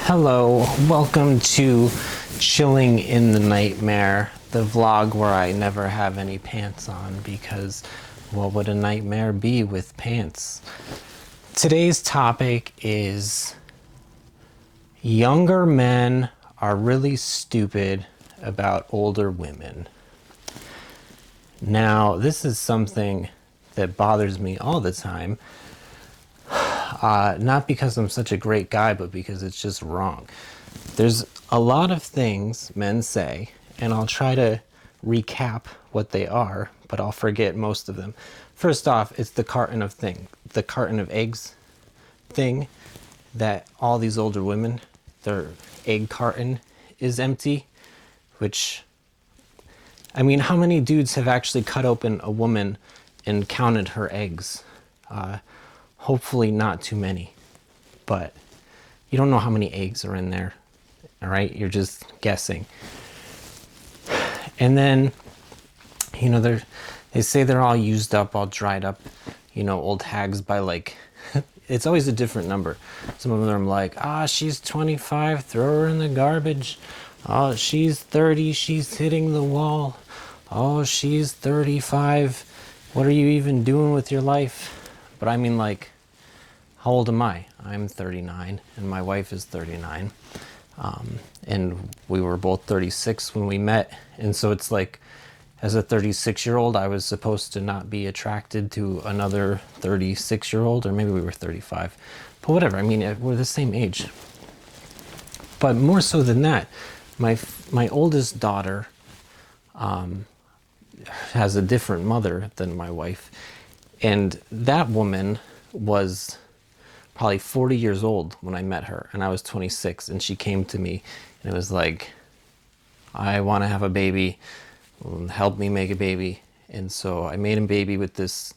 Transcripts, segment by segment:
Hello, welcome to Chilling in the Nightmare, the vlog where I never have any pants on because what would a nightmare be with pants? Today's topic is younger men are really stupid about older women. Now, this is something that bothers me all the time. Not because I'm such a great guy, but because it's just wrong. There's a lot of things men say, and I'll try to recap what they are, but I'll forget most of them. First off, it's the carton of eggs thing, that all these older women, their egg carton is empty, which, I mean, how many dudes have actually cut open a woman and counted her eggs? Hopefully not too many, but you don't know how many eggs are in there, all right? You're just guessing. And then, you know, they say they're all used up, all dried up, you know, old hags by like, it's always a different number. Some of them are like, she's 25, throw her in the garbage. Oh, she's 30, she's hitting the wall. Oh, she's 35. What are you even doing with your life? But I mean, like, how old am I? I'm 39 and my wife is 39. And we were both 36 when we met. And so it's like, as a 36-year-old, I was supposed to not be attracted to another 36-year-old, or maybe we were 35. But whatever, I mean, we're the same age. But more so than that, my oldest daughter has a different mother than my wife. And that woman was probably 40 years old when I met her, and I was 26, and she came to me and it was like, I want to have a baby, help me make a baby. And so I made a baby with this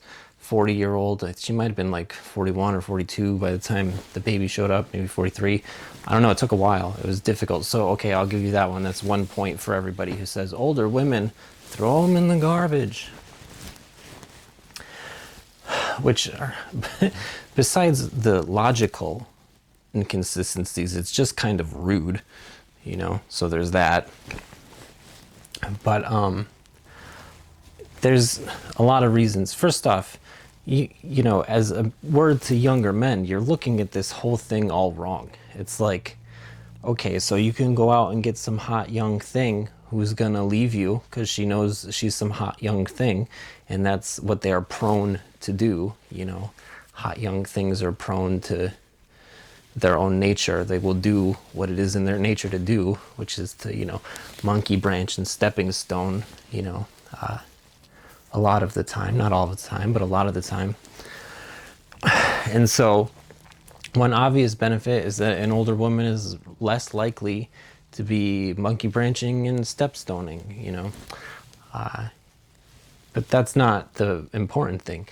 40-year-old. She might have been like 41 or 42 by the time the baby showed up, maybe 43. I don't know, it took a while. It was difficult. So, okay, I'll give you that one. That's 1 point for everybody who says older women, throw them in the garbage. Which are, besides the logical inconsistencies, it's just kind of rude, you know, so there's that. But there's a lot of reasons. First off, you know, as a word to younger men, you're looking at this whole thing all wrong. It's like, okay, so you can go out and get some hot young thing who's gonna leave you because she knows she's some hot young thing, and that's what they are prone to do. You know, hot young things are prone to their own nature. They will do what it is in their nature to do, which is to, you know, monkey branch and stepping stone, you know, a lot of the time, not all the time, but a lot of the time. And so one obvious benefit is that an older woman is less likely to be monkey branching and step stoning, you know. But that's not the important thing.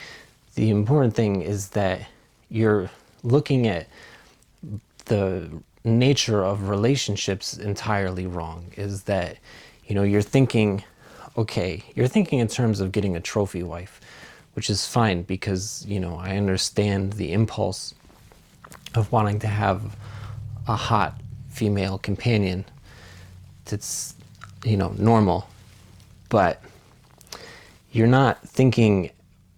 The important thing is that you're looking at the nature of relationships entirely wrong. Is that, you know, you're thinking in terms of getting a trophy wife, which is fine because, you know, I understand the impulse of wanting to have a hot female companion. That's, you know, normal. But you're not thinking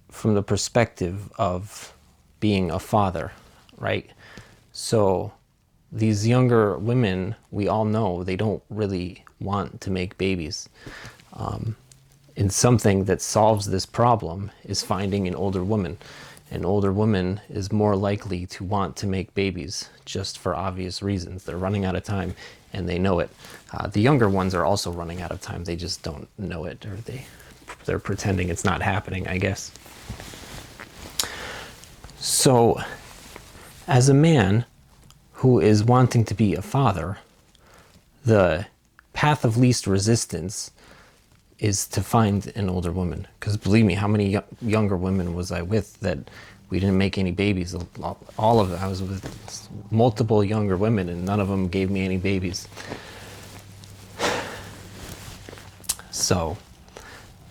from the perspective of being a father, right? So these younger women, we all know they don't really want to make babies. And something that solves this problem is finding an older woman. An older woman is more likely to want to make babies just for obvious reasons. They're running out of time and they know it. The younger ones are also running out of time. They just don't know it, or they're pretending it's not happening, I guess. So as a man who is wanting to be a father, the path of least resistance is to find an older woman. Because believe me, how many younger women was I with that we didn't make any babies? All of them. I was with multiple younger women and none of them gave me any babies. So,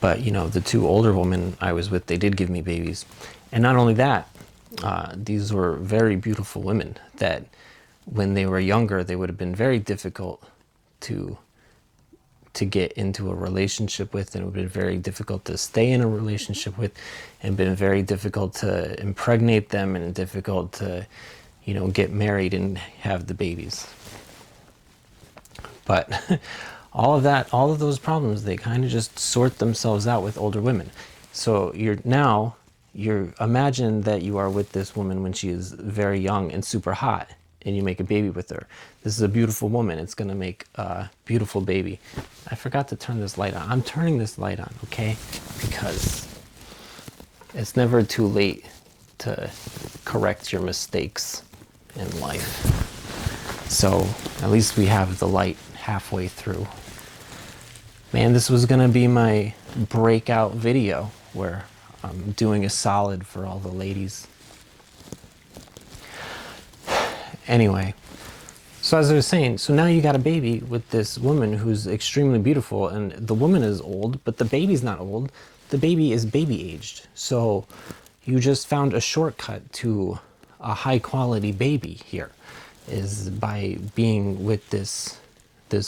but you know, the two older women I was with, they did give me babies. And not only that, these were very beautiful women that when they were younger, they would have been very difficult to get into a relationship with, and it would have been very difficult to stay in a relationship with, and been very difficult to impregnate them, and difficult to, get married and have the babies. But all of those problems, they kind of just sort themselves out with older women. So you're imagine that you are with this woman when she is very young and super hot, and you make a baby with her. This is a beautiful woman. It's going to make a beautiful baby. I forgot to turn this light on. I'm turning this light on, okay? Because it's never too late to correct your mistakes in life. So at least we have the light halfway through. Man, this was going to be my breakout video where I'm doing a solid for all the ladies. Anyway, so as I was saying, so now you got a baby with this woman who's extremely beautiful, and the woman is old, but the baby's not old. The baby is baby aged. So you just found a shortcut to a high quality baby here, is by being with this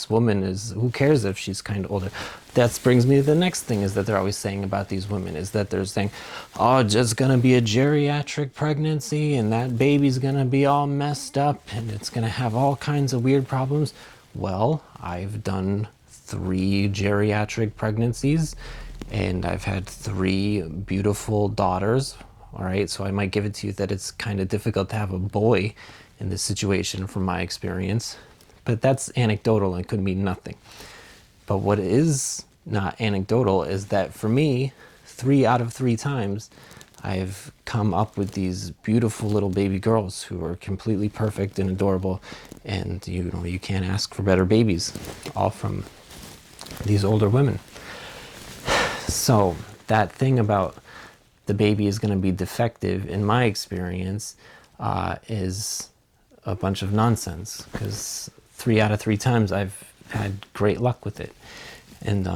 woman. Is, who cares if she's kind of older? That brings me to the next thing, is that they're always saying about these women, is that they're saying, oh, just gonna be a geriatric pregnancy, and that baby's gonna be all messed up, and it's gonna have all kinds of weird problems. Well, I've done 3 geriatric pregnancies, and I've had 3 beautiful daughters. All right, so I might give it to you that it's kind of difficult to have a boy in this situation from my experience, but that's anecdotal and could mean nothing. But what is not anecdotal is that for me, 3 out of 3 times, I've come up with these beautiful little baby girls who are completely perfect and adorable, and you can't ask for better babies, all from these older women. So that thing about the baby is going to be defective, in my experience, is a bunch of nonsense, because 3 out of 3 times I've had great luck with it. And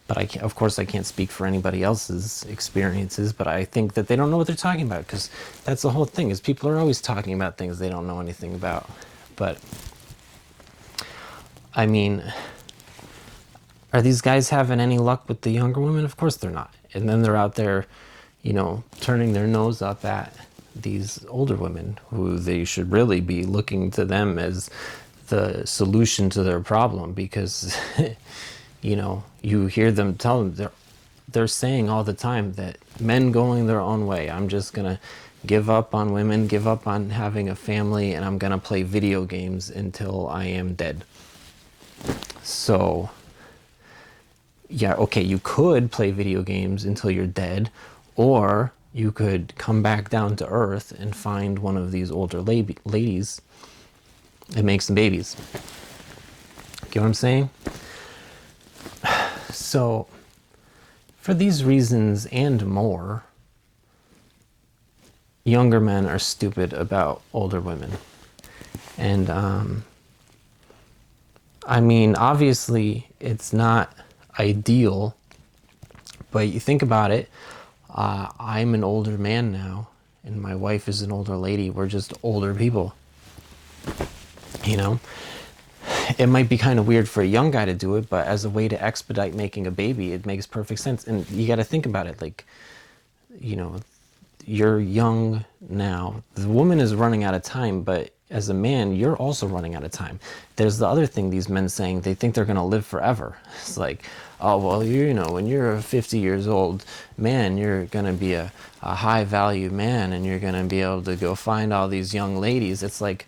but of course I can't speak for anybody else's experiences, but I think that they don't know what they're talking about, because that's the whole thing, is people are always talking about things they don't know anything about. But I mean, are these guys having any luck with the younger women? Of course they're not. And then they're out there, turning their nose up at these older women, who they should really be looking to them as the solution to their problem, because you hear them tell them, they're saying all the time that men going their own way. I'm just gonna give up on women, give up on having a family, and I'm gonna play video games until I am dead. So yeah, okay, you could play video games until you're dead, or you could come back down to earth and find one of these older ladies and make some babies. Get what I'm saying? So for these reasons and more, younger men are stupid about older women. And I mean, obviously it's not ideal, but you think about it, I'm an older man now, and my wife is an older lady. We're just older people. It might be kind of weird for a young guy to do it, but as a way to expedite making a baby, it makes perfect sense. And you got to think about it, like, you're young now. The woman is running out of time, but as a man, you're also running out of time. There's the other thing, these men saying they think they're going to live forever. It's like, oh, well, when you're 50 years old, man, you're going to be a high value man, and you're going to be able to go find all these young ladies. It's like,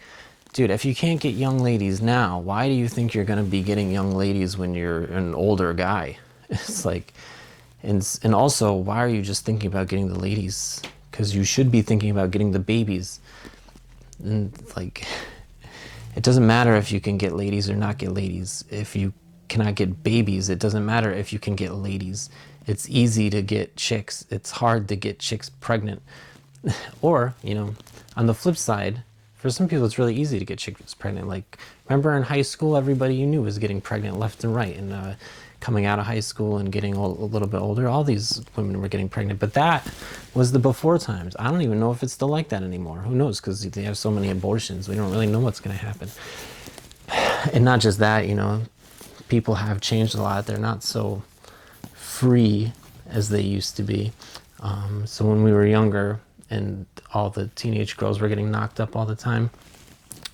dude, if you can't get young ladies now, why do you think you're going to be getting young ladies when you're an older guy? It's like, and also, why are you just thinking about getting the ladies? Because you should be thinking about getting the babies. And like, it doesn't matter if you can get ladies or not get ladies. If you cannot get babies, it doesn't matter if you can get ladies. It's easy to get chicks. It's hard to get chicks pregnant. Or, on the flip side, for some people it's really easy to get chicks pregnant. Like, remember in high school, everybody you knew was getting pregnant left and right, and coming out of high school and getting a little bit older, all these women were getting pregnant. But that was the before times. I don't even know if it's still like that anymore. Who knows? Because they have so many abortions. We don't really know what's going to happen. And not just that, you know, people have changed a lot. They're not so free as they used to be. So when we were younger and all the teenage girls were getting knocked up all the time.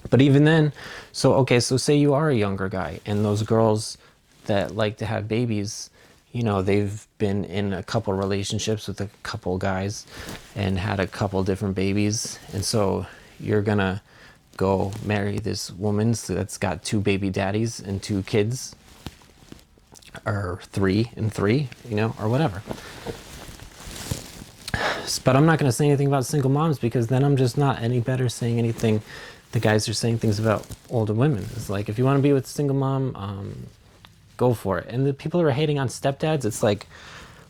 But even then, so okay, so say you are a younger guy and those girls that like to have babies, you know, they've been in a couple relationships with a couple guys and had a couple different babies. And so you're gonna go marry this woman that's got 2 baby daddies and 2 kids, or 3 and 3, you know, or whatever. But I'm not going to say anything about single moms, because then I'm just not any better saying anything. The guys are saying things about older women. It's like, if you want to be with a single mom, go for it. And the people who are hating on stepdads, it's like,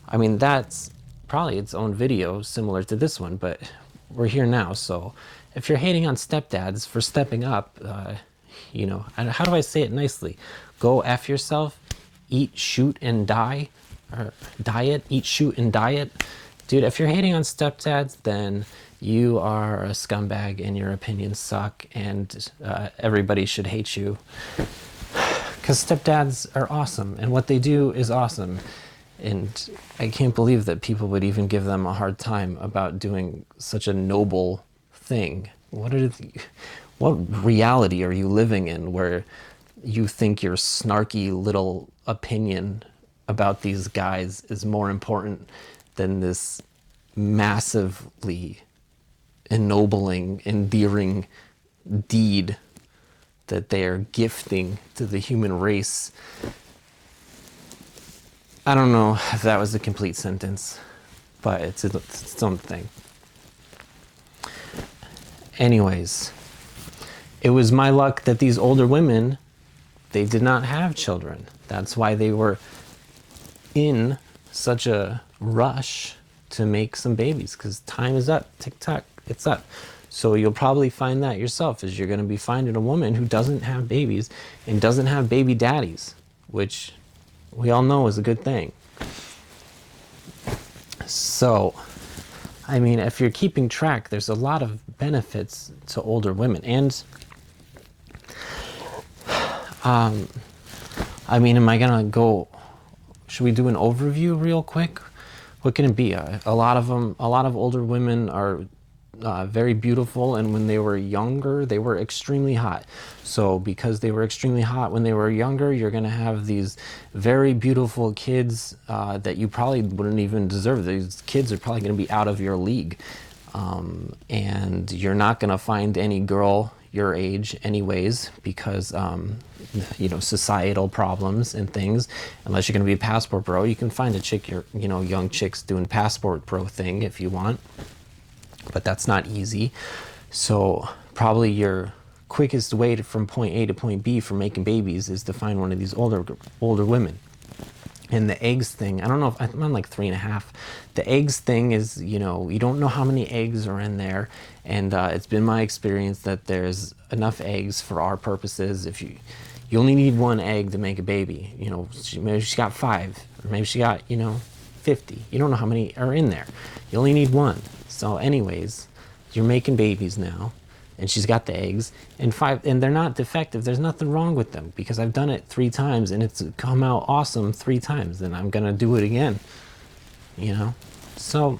I mean, that's probably its own video similar to this one, but we're here now. So if you're hating on stepdads for stepping up, you know, and how do I say it nicely? Go F yourself, eat, shoot, and die, or diet, eat, shoot, and diet. Dude, if you're hating on stepdads, then you are a scumbag and your opinions suck, and everybody should hate you. Because stepdads are awesome, and what they do is awesome. And I can't believe that people would even give them a hard time about doing such a noble thing. What reality are you living in where you think your snarky little opinion about these guys is more important than this massively ennobling, endearing deed that they are gifting to the human race? I don't know if that was a complete sentence, but it's its own thing. Anyways, it was my luck that these older women, they did not have children. That's why they were in such a rush to make some babies, because time is up. Tick-tock, it's up. So you'll probably find that yourself, is you're going to be finding a woman who doesn't have babies and doesn't have baby daddies, which we all know is a good thing. So, I mean, if you're keeping track, there's a lot of benefits to older women. And I mean, am I gonna go, should we do an overview real quick? What can it be? A lot of older women are very beautiful, and when they were younger, they were extremely hot. So because they were extremely hot when they were younger, you're gonna have these very beautiful kids that you probably wouldn't even deserve. These kids are probably gonna be out of your league. And you're not gonna find any girl your age anyways, because you know, societal problems and things. Unless you're gonna be a passport bro, you can find a chick, you know, young chicks doing passport bro thing if you want, but that's not easy. So probably your quickest way from point A to point B for making babies is to find one of these older women. And the eggs thing, I don't know if I'm on like 3.5. The eggs thing is, you know, you don't know how many eggs are in there. And it's been my experience that there's enough eggs for our purposes. If you only need 1 egg to make a baby, you know, maybe she got 5, or maybe she got, you know, 50. You don't know how many are in there. You only need 1. So anyways, you're making babies now, and she's got the eggs, and 5, and they're not defective. There's nothing wrong with them, because I've done it 3 times and it's come out awesome 3 times, and I'm gonna do it again, you know? So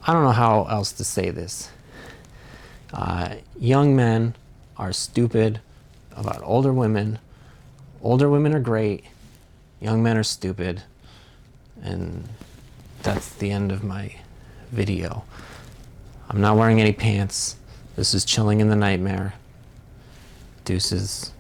I don't know how else to say this. Young men are stupid about older women. Older women are great. Young men are stupid. And that's the end of my video. I'm not wearing any pants. This is chilling in the nightmare. Deuces.